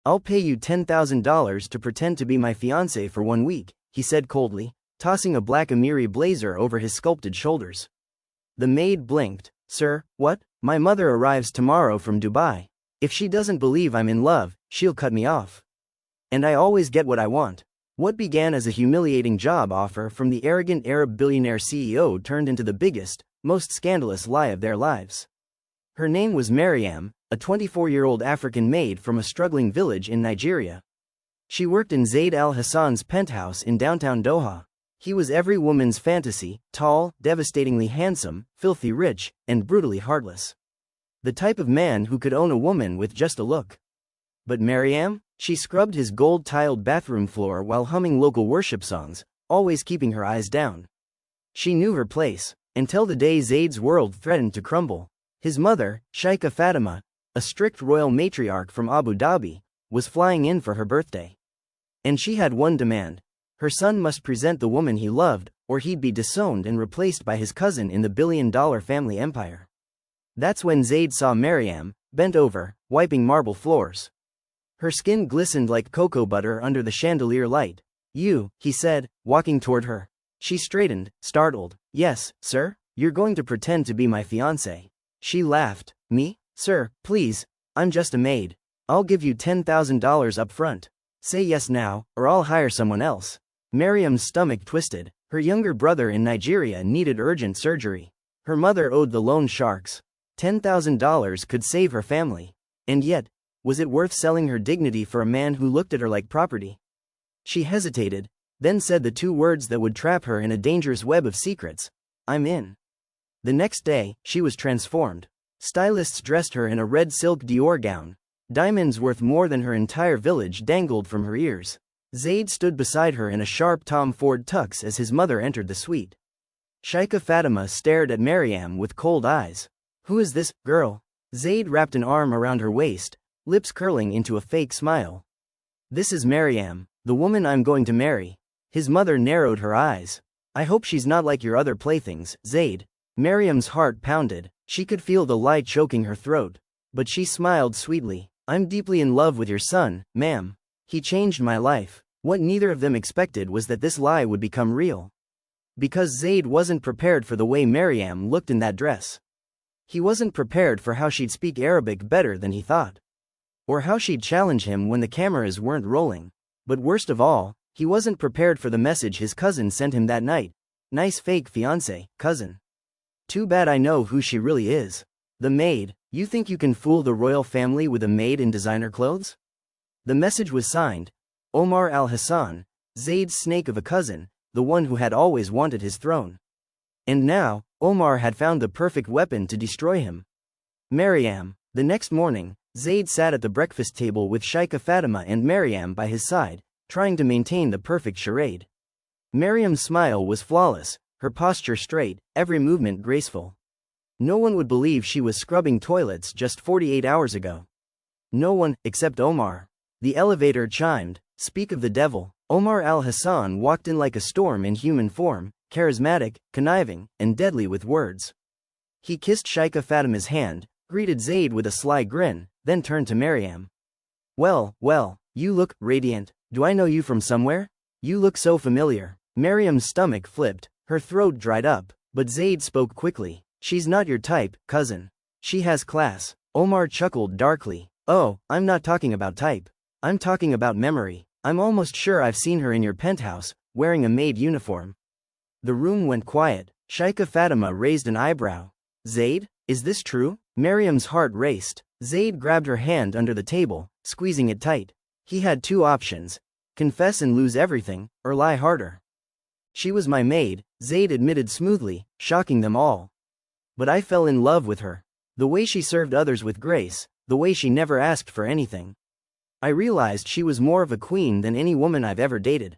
I'll pay you $10,000 to pretend to be my fiancée for 1 week, he said coldly, tossing a black Amiri blazer over his sculpted shoulders. The maid blinked. Sir, what? My mother arrives tomorrow from Dubai. If she doesn't believe I'm in love, she'll cut me off. And I always get what I want. What began as a humiliating job offer from the arrogant Arab billionaire CEO turned into the biggest, most scandalous lie of their lives. Her name was Maryam, a 24-year-old African maid from a struggling village in Nigeria. She worked in Zaid Al Hassan's penthouse in downtown Doha. He was every woman's fantasy, tall, devastatingly handsome, filthy rich, and brutally heartless. The type of man who could own a woman with just a look. But Maryam? She scrubbed his gold-tiled bathroom floor while humming local worship songs, always keeping her eyes down. She knew her place, until the day Zaid's world threatened to crumble. His mother, Sheikha Fatima, a strict royal matriarch from Abu Dhabi, was flying in for her birthday. And she had one demand. Her son must present the woman he loved, or he'd be disowned and replaced by his cousin in the billion-dollar family empire. That's when Zaid saw Maryam, bent over, wiping marble floors. Her skin glistened like cocoa butter under the chandelier light. You, he said, walking toward her. She straightened, startled. Yes, sir? You're going to pretend to be my fiancé. She laughed. Me? Sir, please, I'm just a maid. I'll give you $10,000 up front. Say yes now, or I'll hire someone else. Maryam's stomach twisted. Her younger brother in Nigeria needed urgent surgery. Her mother owed the loan sharks. $10,000 could save her family. And yet, was it worth selling her dignity for a man who looked at her like property? She hesitated, then said the two words that would trap her in a dangerous web of secrets. I'm in. The next day, she was transformed. Stylists dressed her in a red silk Dior gown. Diamonds worth more than her entire village dangled from her ears. Zaid stood beside her in a sharp Tom Ford tux as his mother entered the suite. Sheikha Fatima stared at Maryam with cold eyes. Who is this girl? Zaid wrapped an arm around her waist, lips curling into a fake smile. This is Maryam, the woman I'm going to marry. His mother narrowed her eyes. I hope she's not like your other playthings, Zaid. Maryam's heart pounded. She could feel the lie choking her throat. But she smiled sweetly. I'm deeply in love with your son, ma'am. He changed my life. What neither of them expected was that this lie would become real. Because Zaid wasn't prepared for the way Maryam looked in that dress. He wasn't prepared for how she'd speak Arabic better than he thought. Or how she'd challenge him when the cameras weren't rolling. But worst of all, he wasn't prepared for the message his cousin sent him that night. Nice fake fiancé, cousin. Too bad I know who she really is. The maid. You think you can fool the royal family with a maid in designer clothes? The message was signed, Omar al-Hassan, Zaid's snake of a cousin, the one who had always wanted his throne. And now, Omar had found the perfect weapon to destroy him. Maryam. The next morning, Zaid sat at the breakfast table with Sheikha Fatima and Maryam by his side, trying to maintain the perfect charade. Maryam's smile was flawless, her posture straight, every movement graceful. No one would believe she was scrubbing toilets just 48 hours ago. No one, except Omar. The elevator chimed. Speak of the devil. Omar al-Hassan walked in like a storm in human form, charismatic, conniving, and deadly with words. He kissed Sheikha Fatima's hand, greeted Zaid with a sly grin, then turned to Maryam. Well, you look radiant. Do I know you from somewhere? You look so familiar. Maryam's stomach flipped, her throat dried up, but Zaid spoke quickly. She's not your type, cousin. She has class. Omar chuckled darkly. Oh, I'm not talking about type. I'm talking about memory. I'm almost sure I've seen her in your penthouse, wearing a maid uniform. The room went quiet. Sheikha Fatima raised an eyebrow. Zaid, is this true? Maryam's heart raced. Zaid grabbed her hand under the table, squeezing it tight. He had two options. Confess and lose everything, or lie harder. She was my maid, Zaid admitted smoothly, shocking them all. But I fell in love with her. The way she served others with grace, the way she never asked for anything. I realized she was more of a queen than any woman I've ever dated.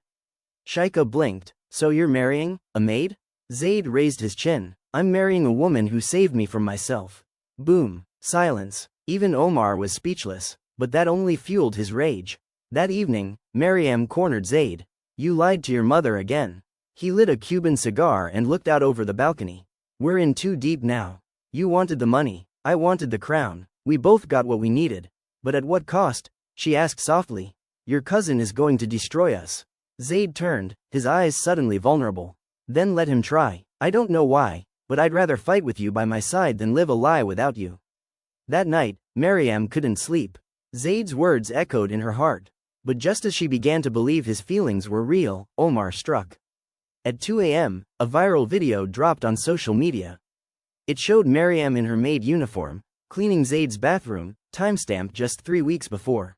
Sheikha blinked. So you're marrying a maid? Zaid raised his chin. I'm marrying a woman who saved me from myself. Boom. Silence. Even Omar was speechless, but that only fueled his rage. That evening, Maryam cornered Zaid. You lied to your mother again. He lit a Cuban cigar and looked out over the balcony. We're in too deep now. You wanted the money. I wanted the crown. We both got what we needed. But at what cost? she asked softly. Your cousin is going to destroy us. Zaid turned, his eyes suddenly vulnerable. Then let him try. I don't know why, but I'd rather fight with you by my side than live a lie without you. That night, Maryam couldn't sleep. Zaid's words echoed in her heart. But just as she began to believe his feelings were real, Omar struck. At 2 a.m., a viral video dropped on social media. It showed Maryam in her maid uniform, cleaning Zaid's bathroom, timestamped just 3 weeks before.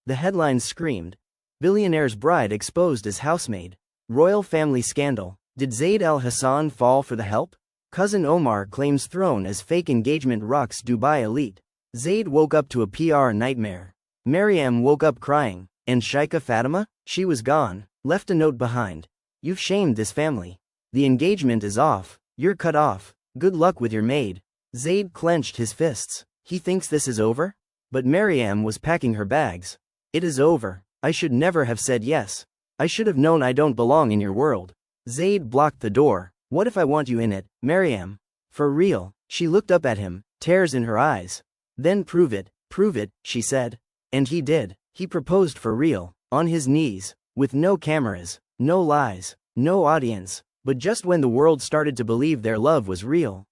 The headlines screamed, "Billionaire's bride exposed as housemaid. Royal family scandal. Did Zaid Al Hassan fall for the help? Cousin Omar claims throne as fake engagement rocks Dubai elite. Zaid woke up to a PR nightmare. Maryam woke up crying. And Sheikha Fatima? She was gone. Left a note behind. You've shamed this family. The engagement is off. You're cut off. Good luck with your maid." Zaid clenched his fists. He thinks this is over? But Maryam was packing her bags. It is over. I should never have said yes. I should have known I don't belong in your world. Zaid blocked the door. What if I want you in it, Maryam? For real? She looked up at him, tears in her eyes. Then prove it, she said. And he did. He proposed for real, on his knees, with no cameras, no lies, no audience. But just when the world started to believe their love was real,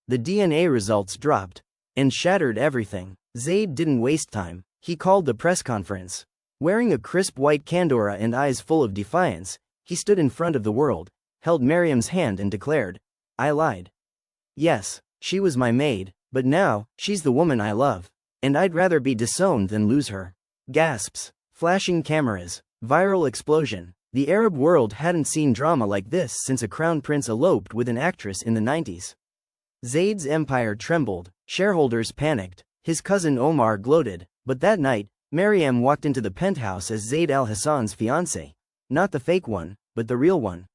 the DNA results dropped and shattered everything. Zaid didn't waste time. He called the press conference. Wearing a crisp white kandora and eyes full of defiance, he stood in front of the world, held Maryam's hand and declared, "I lied. Yes, she was my maid, but now, she's the woman I love. And I'd rather be disowned than lose her." Gasps, flashing cameras, viral explosion. The Arab world hadn't seen drama like this since a crown prince eloped with an actress in the 90s. Zaid's empire trembled, shareholders panicked, his cousin Omar gloated, but that night, Maryam walked into the penthouse as Zaid Al Hassan's fiancée. Not the fake one, but the real one.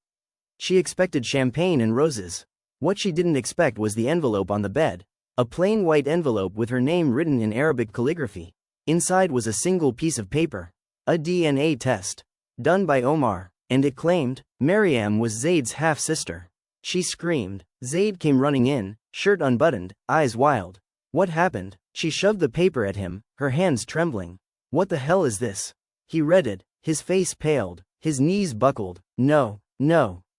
She expected champagne and roses. What she didn't expect was the envelope on the bed. A plain white envelope with her name written in Arabic calligraphy. Inside was a single piece of paper. A DNA test. Done by Omar. And it claimed, Maryam was Zaid's half-sister. She screamed. Zaid came running in, shirt unbuttoned, eyes wild. What happened? She shoved the paper at him, her hands trembling. What the hell is this? He read it, his face paled, his knees buckled. No,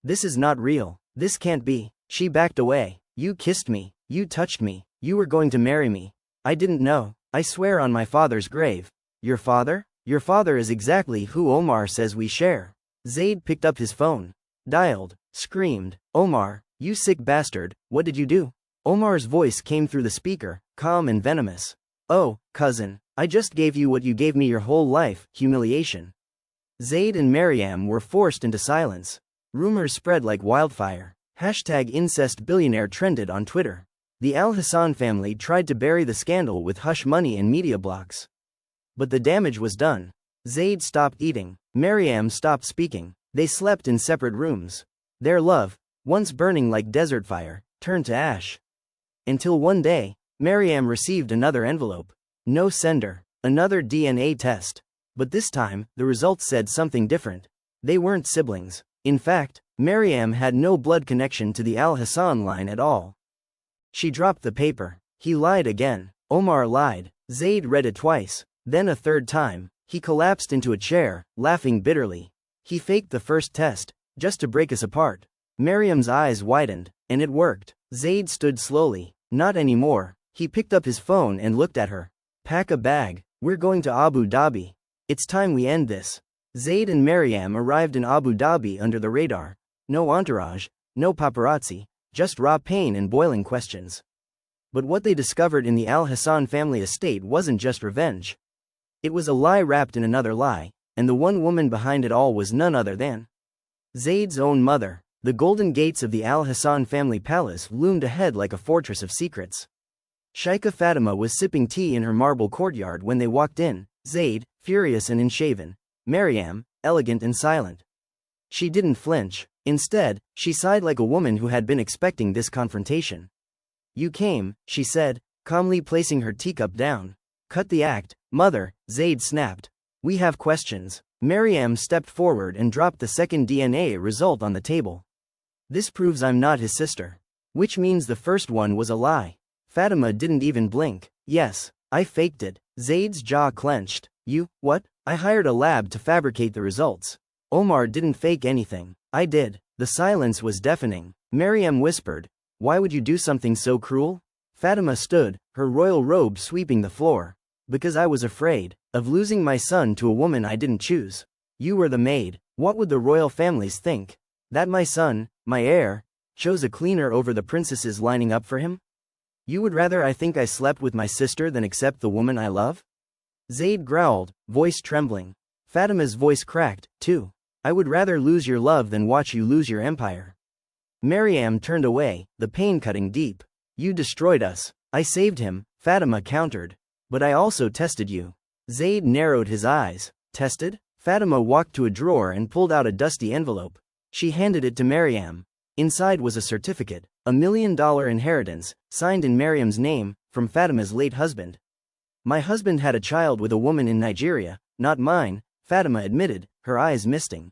this is not real. This can't be. She backed away. You kissed me. You touched me. You were going to marry me. I didn't know. I swear on my father's grave. Your father? Your father is exactly who Omar says we share. Zaid picked up his phone. Dialed. Screamed. Omar, you sick bastard, what did you do? Omar's voice came through the speaker, calm and venomous. Oh, cousin, I just gave you what you gave me your whole life, humiliation. Zaid and Maryam were forced into silence. Rumors spread like wildfire. #IncestBillionaire trended on Twitter. The Al Hassan family tried to bury the scandal with hush money and media blocks. But the damage was done. Zaid stopped eating. Maryam stopped speaking. They slept in separate rooms. Their love, once burning like desert fire, turned to ash. Until one day, Maryam received another envelope. No sender. Another DNA test. But this time, the results said something different. They weren't siblings. In fact, Maryam had no blood connection to the Al Hassan line at all. She dropped the paper. He lied again. Omar lied. Zaid read it twice. Then a third time. He collapsed into a chair, laughing bitterly. He faked the first test, just to break us apart. Maryam's eyes widened, and it worked. Zaid stood slowly. Not anymore. He picked up his phone and looked at her. Pack a bag. We're going to Abu Dhabi. It's time we end this. Zaid and Maryam arrived in Abu Dhabi under the radar. No entourage, no paparazzi, just raw pain and boiling questions. But what they discovered in the Al Hassan family estate wasn't just revenge. It was a lie wrapped in another lie, and the one woman behind it all was none other than Zaid's own mother. The golden gates of the Al Hassan family palace loomed ahead like a fortress of secrets. Sheikha Fatima was sipping tea in her marble courtyard when they walked in, Zaid, furious and unshaven, Maryam, elegant and silent. She didn't flinch. Instead, she sighed like a woman who had been expecting this confrontation. You came, she said, calmly placing her teacup down. Cut the act, mother, Zaid snapped. We have questions. Maryam stepped forward and dropped the second DNA result on the table. This proves I'm not his sister. Which means the first one was a lie. Fatima didn't even blink. Yes, I faked it. Zaid's jaw clenched. You, what? I hired a lab to fabricate the results. Omar didn't fake anything. I did. The silence was deafening. Maryam whispered, why would you do something so cruel? Fatima stood, her royal robe sweeping the floor. Because I was afraid of losing my son to a woman I didn't choose. You were the maid. What would the royal families think? That my son, my heir, chose a cleaner over the princesses lining up for him? You would rather I think I slept with my sister than accept the woman I love? Zaid growled, voice trembling. Fatima's voice cracked, too. I would rather lose your love than watch you lose your empire. Maryam turned away, the pain cutting deep. You destroyed us. I saved him, Fatima countered. But I also tested you. Zaid narrowed his eyes. Tested? Fatima walked to a drawer and pulled out a dusty envelope. She handed it to Maryam. Inside was a certificate, $1 million inheritance, signed in Maryam's name, from Fatima's late husband. My husband had a child with a woman in Nigeria, not mine, Fatima admitted, her eyes misting.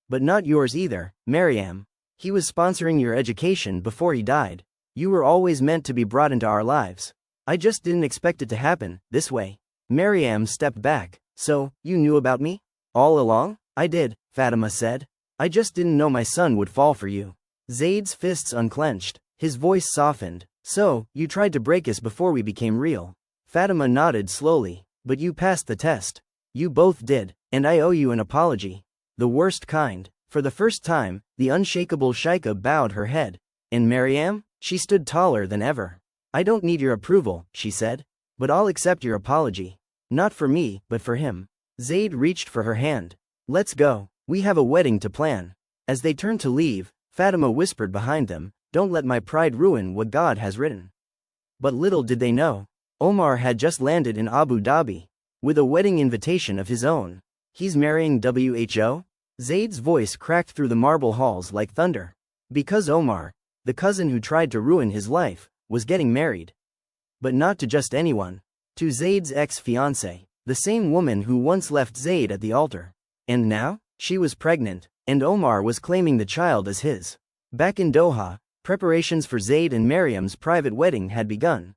But not yours either, Maryam. He was sponsoring your education before he died. You were always meant to be brought into our lives. I just didn't expect it to happen, this way. Maryam stepped back. So, you knew about me? All along? I did, Fatima said. I just didn't know my son would fall for you. Zaid's fists unclenched. His voice softened. So, you tried to break us before we became real. Fatima nodded slowly. But you passed the test. You both did, and I owe you an apology. The worst kind. For the first time, the unshakable Sheikha bowed her head. And Maryam? She stood taller than ever. I don't need your approval, she said. But I'll accept your apology. Not for me, but for him. Zaid reached for her hand. Let's go. We have a wedding to plan. As they turned to leave, Fatima whispered behind them, don't let my pride ruin what God has written. But little did they know. Omar had just landed in Abu Dhabi. With a wedding invitation of his own. He's marrying WHO? Zaid's voice cracked through the marble halls like thunder. Because Omar, the cousin who tried to ruin his life, was getting married. But not to just anyone. To Zaid's ex-fiancée, the same woman who once left Zaid at the altar. And now, she was pregnant, and Omar was claiming the child as his. Back in Doha, preparations for Zaid and Maryam's private wedding had begun.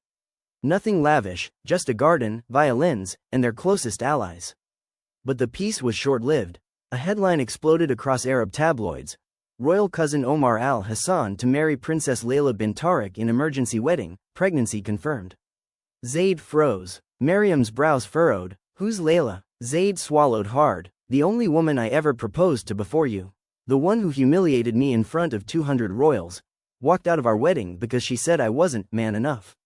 Nothing lavish, just a garden, violins, and their closest allies. But the peace was short-lived. A headline exploded across Arab tabloids. Royal cousin Omar al-Hassan to marry Princess Layla bint Tariq in emergency wedding, pregnancy confirmed. Zaid froze. Maryam's brows furrowed. Who's Layla? Zaid swallowed hard. The only woman I ever proposed to before you. The one who humiliated me in front of 200 royals. Walked out of our wedding because she said I wasn't man enough.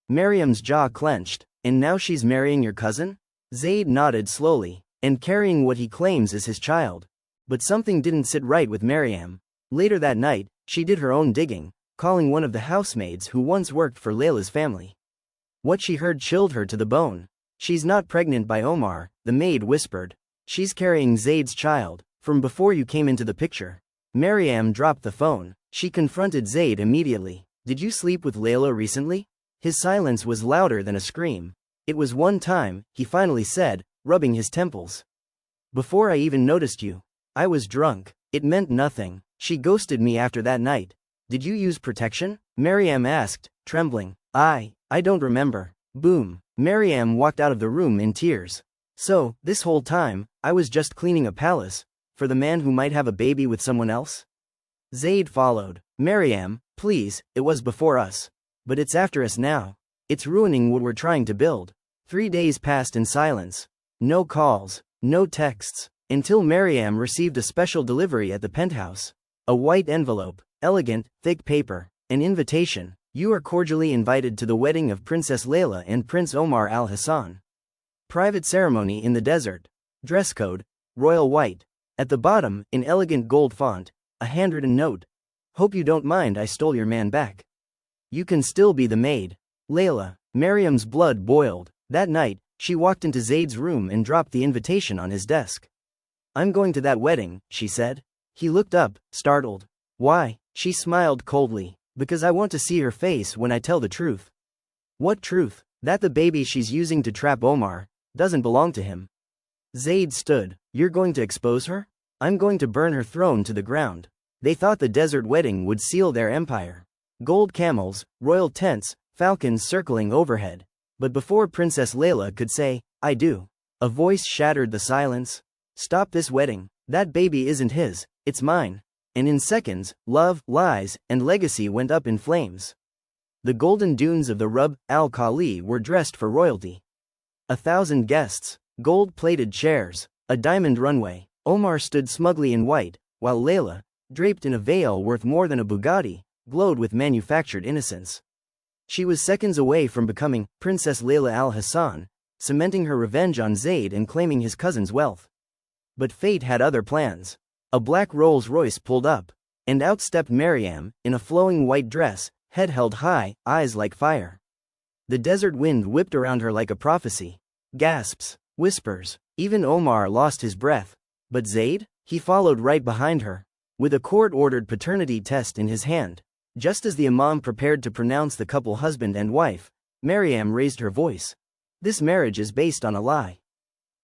Maryam's jaw clenched. And now she's marrying your cousin? Zaid nodded slowly. And carrying what he claims is his child. But something didn't sit right with Maryam. Later that night, she did her own digging, calling one of the housemaids who once worked for Layla's family. What she heard chilled her to the bone. She's not pregnant by Omar, the maid whispered. She's carrying Zaid's child, from before you came into the picture. Maryam dropped the phone. She confronted Zaid immediately. Did you sleep with Layla recently? His silence was louder than a scream. It was one time, he finally said, rubbing his temples. Before I even noticed you. I was drunk. It meant nothing. She ghosted me after that night. Did you use protection? Maryam asked, trembling. I don't remember. Boom. Maryam walked out of the room in tears. So, this whole time, I was just cleaning a palace. For the man who might have a baby with someone else? Zaid followed. Maryam, please, it was before us. But it's after us now. It's ruining what we're trying to build. 3 days passed in silence. No calls, no texts, until Maryam received a special delivery at the penthouse. A white envelope, elegant, thick paper, an invitation. You are cordially invited to the wedding of Princess Layla and Prince Omar al-Hassan. Private ceremony in the desert. Dress code, royal white. At the bottom, in elegant gold font, a handwritten note. Hope you don't mind I stole your man back. You can still be the maid. Layla. Maryam's blood boiled. That night, she walked into Zaid's room and dropped the invitation on his desk. I'm going to that wedding, she said. He looked up, startled. Why? She smiled coldly. Because I want to see her face when I tell the truth. What truth? That the baby she's using to trap Omar doesn't belong to him. Zaid stood. You're going to expose her? I'm going to burn her throne to the ground. They thought the desert wedding would seal their empire. Gold camels, royal tents, falcons circling overhead. But before Princess Layla could say, "I do," a voice shattered the silence. "Stop this wedding. That baby isn't his, it's mine." And in seconds, love, lies, and legacy went up in flames. The golden dunes of the Rub al-Khali were dressed for royalty. 1,000 guests, gold-plated chairs, a diamond runway. Omar stood smugly in white, while Layla, draped in a veil worth more than a Bugatti, glowed with manufactured innocence. She was seconds away from becoming Princess Layla al-Hassan, cementing her revenge on Zayd and claiming his cousin's wealth. But fate had other plans. A black Rolls-Royce pulled up, and out stepped Maryam, in a flowing white dress, head held high, eyes like fire. The desert wind whipped around her like a prophecy. Gasps, whispers, even Omar lost his breath. But Zayd? He followed right behind her, with a court-ordered paternity test in his hand. Just as the imam prepared to pronounce the couple husband and wife, Maryam raised her voice. "This marriage is based on a lie.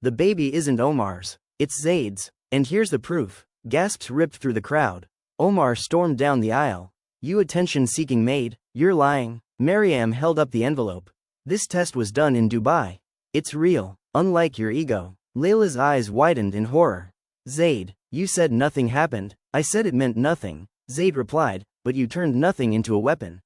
The baby isn't Omar's, it's Zayd's, and here's the proof." Gasps ripped through the crowd. Omar stormed down the aisle. "You attention-seeking maid, you're lying." Maryam held up the envelope. "This test was done in Dubai. It's real, unlike your ego." Layla's eyes widened in horror. "Zayd, you said nothing happened." "I said it meant nothing," Zayd replied, "but you turned nothing into a weapon.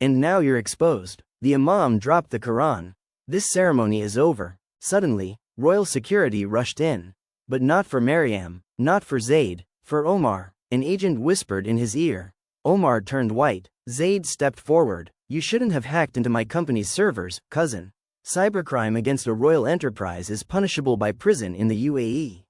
And now you're exposed." The imam dropped the Quran. "This ceremony is over." Suddenly, royal security rushed in. But not for Maryam, not for Zayd, for Omar. An agent whispered in his ear. Omar turned white. Zayd stepped forward. "You shouldn't have hacked into my company's servers, cousin. Cybercrime against a royal enterprise is punishable by prison in the UAE."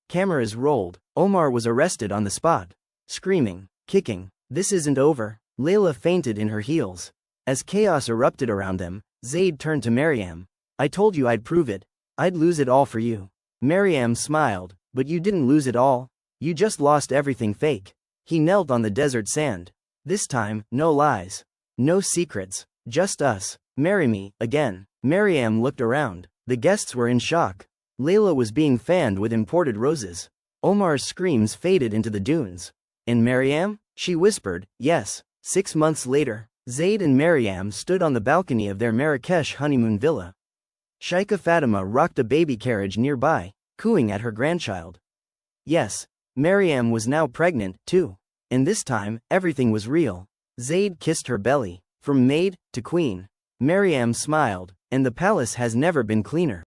Cameras rolled. Omar was arrested on the spot. Screaming, kicking. "This isn't over." Layla fainted in her heels. As chaos erupted around them, Zayd turned to Maryam. "I told you I'd prove it. I'd lose it all for you." Maryam smiled. "But you didn't lose it all. You just lost everything fake." He knelt on the desert sand. "This time, no lies. No secrets. Just us. Marry me, again." Maryam looked around. The guests were in shock. Layla was being fanned with imported roses. Omar's screams faded into the dunes. "And Maryam?" she whispered. "Yes." 6 months later, Zayd and Maryam stood on the balcony of their Marrakesh honeymoon villa. Sheikha Fatima rocked a baby carriage nearby, cooing at her grandchild. Yes, Maryam was now pregnant, too. And this time, everything was real. Zayd kissed her belly. From maid to queen. Maryam smiled, and the palace has never been cleaner.